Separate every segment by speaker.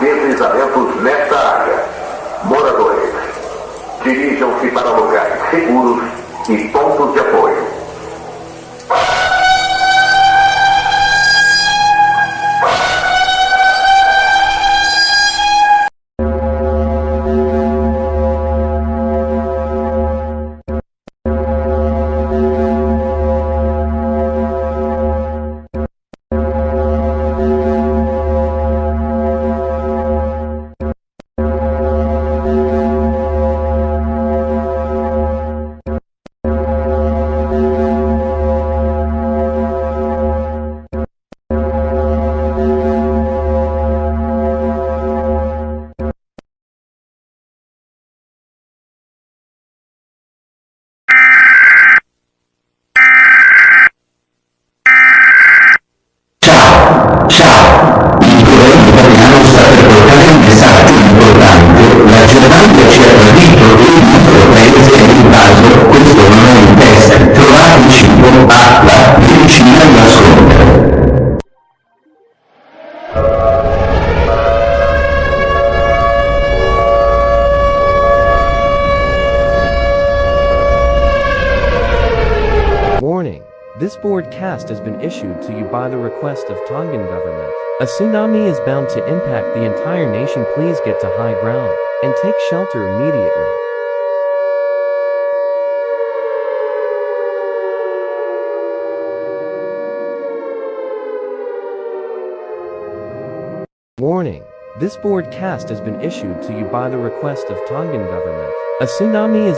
Speaker 1: Deslizamentos nesta área. Moradores, dirijam-se para lugares seguros e pontos de apoio.
Speaker 2: Ciao, il governo italiano sta per portare un messaggio importante, la Germania ci ha tradito e il nostro paese è invaso, questo non è un test, trovate cibo, acqua, medicina e nascondere.
Speaker 3: Warning. This broadcast has been issued to you by the request of Tongan government. A tsunami is bound to impact the entire nation. Please get to high ground and take shelter immediately. Warning. This broadcast has been issued to you by the request of Tongan government. A tsunami is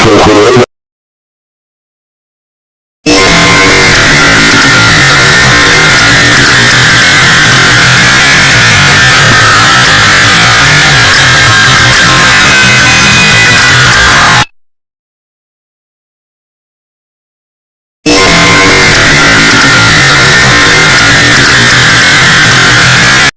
Speaker 4: Simple,